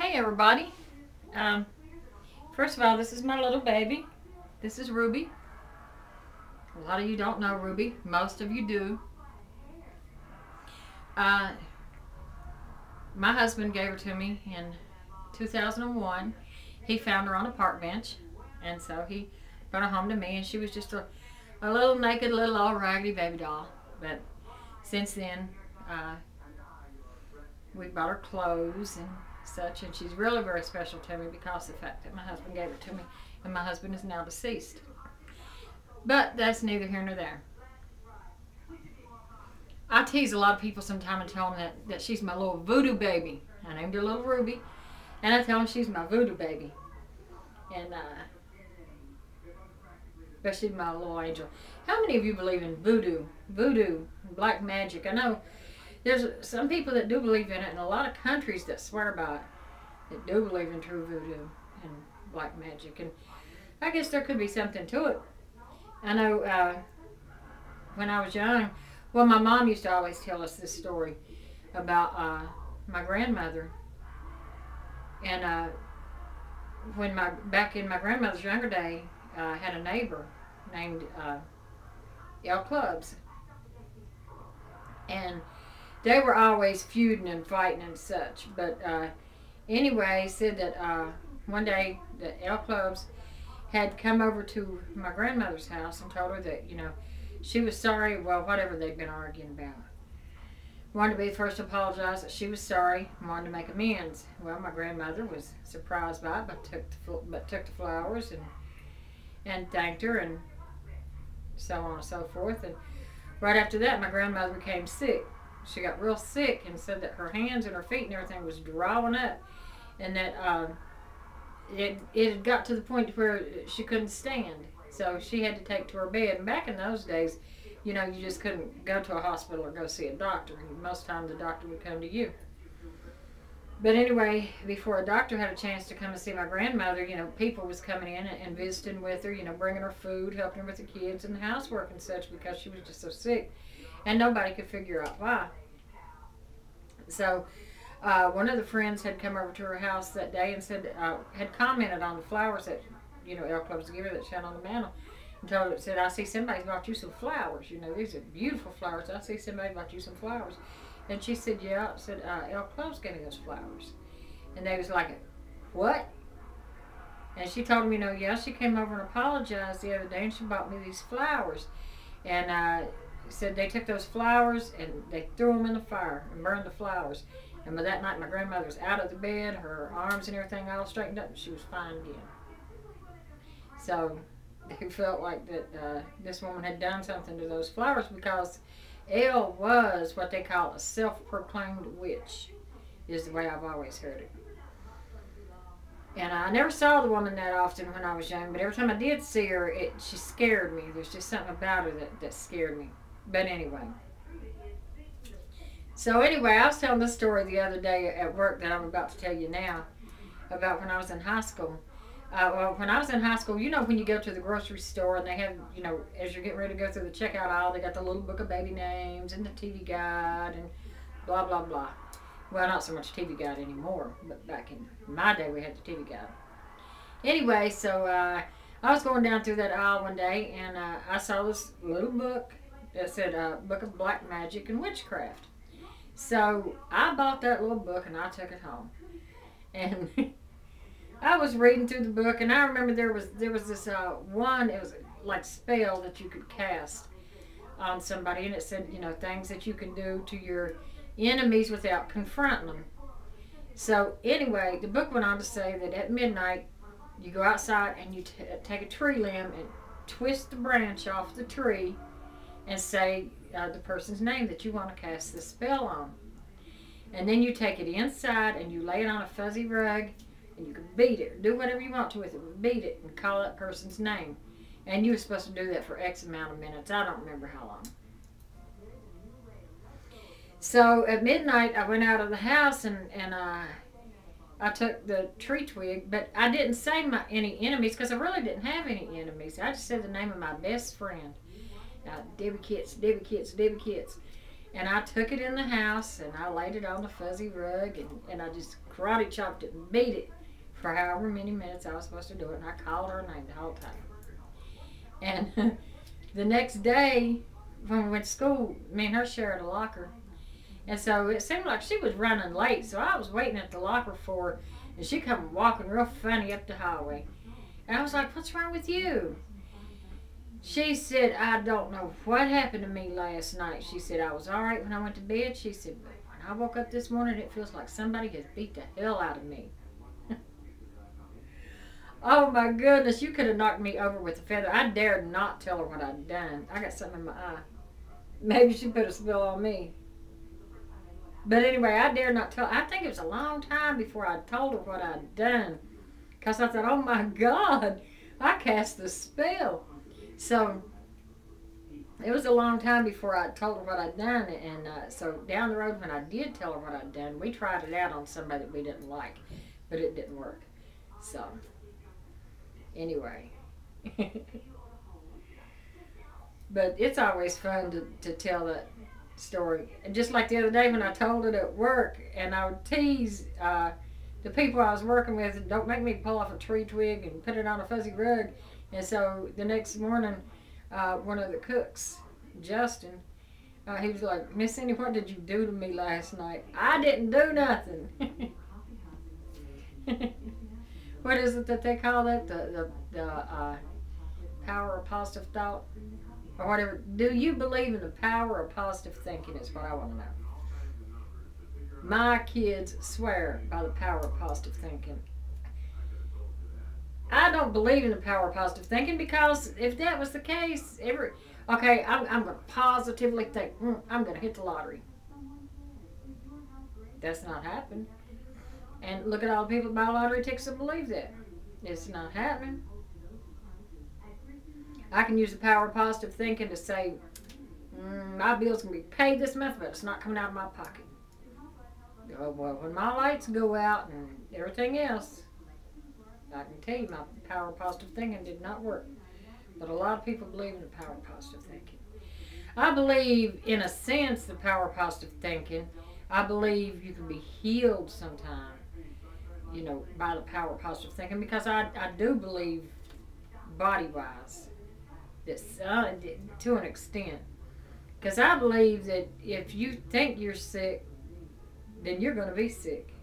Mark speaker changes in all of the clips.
Speaker 1: Hey everybody. Um, First of all, this is my little baby. This is Ruby. A lot of you don't know Ruby. Most of you do. Uh, my husband gave her to me in 2001. He found her on a park bench, and so he brought her home to me, and she was just a little naked, little all raggedy baby doll. But since then, uh, we bought her clothes and such, and she's really very special to me because of the fact that my husband gave it to me, and my husband is now deceased. But that's neither here nor there. I tease a lot of people sometimes and tell them that she's my little voodoo baby. I named her Little Ruby, and I tell them she's my voodoo baby. And but she's my little angel. How many of you believe in voodoo? Voodoo, black magic. I know there's some people that do believe in it, and a lot of countries that swear by it that do believe in true voodoo and black magic. And I guess there could be something to it. I know when I was young, well, my mom used to always tell us this story about my grandmother. And when back in my grandmother's younger day, I had a neighbor named L. Clubs. And they were always feuding and fighting and such. But anyway, said that one day that L. Clubs had come over to my grandmother's house and told her that, she was sorry, well, whatever they'd been arguing about. Wanted to be the first to apologize that she was sorry and wanted to make amends. Well, my grandmother was surprised by it, but took the flowers and thanked her and so on and so forth. And right after that, my grandmother became sick. She got real sick and said that her hands and her feet and everything was drying up, and that it had got to the point where she couldn't stand. So she had to take to her bed. And back in those days, you just couldn't go to a hospital or go see a doctor. Most times the doctor would come to you. But anyway, before a doctor had a chance to come and see my grandmother, people was coming in and visiting with her, bringing her food, helping her with the kids and the housework and such, because she was just so sick. And nobody could figure out why. So one of the friends had come over to her house that day and said, had commented on the flowers that, L. Clubs gave her that she had on the mantle. And told her, said, I see somebody's bought you some flowers. These are beautiful flowers. I see somebody bought you some flowers. And she said, yeah. I said, L. Clubs gave me those flowers. And they was like, what? And she told me, yeah, she came over and apologized the other day and she bought me these flowers. And said they took those flowers and they threw them in the fire and burned the flowers. And by that night, my grandmother was out of the bed, her arms and everything all straightened up, and she was fine again. So they felt like that this woman had done something to those flowers, because Elle was what they call a self-proclaimed witch, is the way I've always heard it. And I never saw the woman that often when I was young, but every time I did see her, she scared me. There's just something about her that scared me. But anyway. So anyway, I was telling this story the other day at work that I'm about to tell you now, about when I was in high school. Well, when I was in high school, when you go to the grocery store and they have, as you're getting ready to go through the checkout aisle, they got the little book of baby names and the TV guide and blah, blah, blah. Well, not so much TV guide anymore, but back in my day we had the TV guide. Anyway, so I was going down through that aisle one day and I saw this little book that said Book of Black Magic and Witchcraft. So I bought that little book and I took it home. And I was reading through the book, and I remember there was this one, it was like spell that you could cast on somebody, and it said, things that you can do to your enemies without confronting them. So anyway, the book went on to say that at midnight, you go outside and you take a tree limb and twist the branch off the tree and say the person's name that you want to cast the spell on. And then you take it inside and you lay it on a fuzzy rug, and you can beat it, do whatever you want to with it, beat it and call that person's name. And you were supposed to do that for X amount of minutes. I don't remember how long. So at midnight, I went out of the house and I took the tree twig, but I didn't say any enemies, because I really didn't have any enemies. I just said the name of my best friend, Debbie Kitts, Debbie Kitts, Debbie Kitts. And I took it in the house and I laid it on the fuzzy rug and I just karate chopped it and beat it for however many minutes I was supposed to do it. And I called her name the whole time. And the next day, when we went to school, me and her shared a locker. And so it seemed like she was running late. So I was waiting at the locker for her. And she come walking real funny up the hallway. And I was like, what's wrong with you? She said, I don't know what happened to me last night. She said, I was all right when I went to bed. She said, but when I woke up this morning, it feels like somebody has beat the hell out of me. Oh my goodness, you could have knocked me over with a feather. I dared not tell her what I'd done. I got something in my eye. Maybe she put a spell on me. But anyway, I dared not tell. I think it was a long time before I told her what I'd done. Because I thought, oh my God, I cast the spell. So it was a long time before I told her what I'd done. And so down the road when I did tell her what I'd done, we tried it out on somebody that we didn't like. But it didn't work. So anyway. But it's always fun to tell that story. And just like the other day when I told it at work, and I would tease the people I was working with, don't make me pull off a tree twig and put it on a fuzzy rug. And so the next morning, one of the cooks, Justin, he was like, Miss Cindy, what did you do to me last night? I didn't do nothing. What is it that they call that? The power of positive thought? Or whatever. Do you believe in the power of positive thinking is what I want to know. My kids swear by the power of positive thinking. I don't believe in the power of positive thinking because if that was the case, okay, I'm going to positively think, I'm going to hit the lottery. That's not happened. And look at all the people that buy lottery tickets that believe that. It's not happening. I can use the power of positive thinking to say, my bill's going to be paid this month, but it's not coming out of my pocket. Oh, well, when my lights go out and everything else, I can tell you my power of positive thinking did not work. But a lot of people believe in the power of positive thinking. I believe, in a sense, the power of positive thinking. I believe you can be healed sometime, by the power of positive thinking, because I do believe, body-wise, that to an extent. Because I believe that if you think you're sick, then you're going to be sick.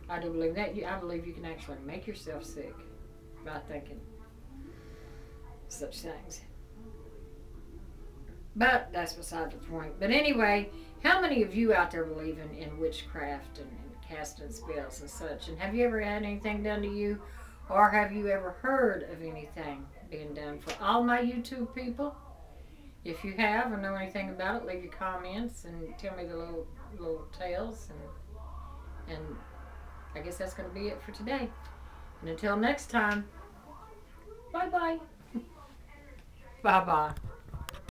Speaker 1: I do believe that. I believe you can actually make yourself sick by thinking such things. But that's beside the point. But anyway, how many of you out there believe in witchcraft and casting spells and such? And have you ever had anything done to you? Or have you ever heard of anything being done? For all my YouTube people, if you have or know anything about it, leave your comments and tell me the little tales. And I guess that's going to be it for today. And until next time, bye-bye. Bye-bye.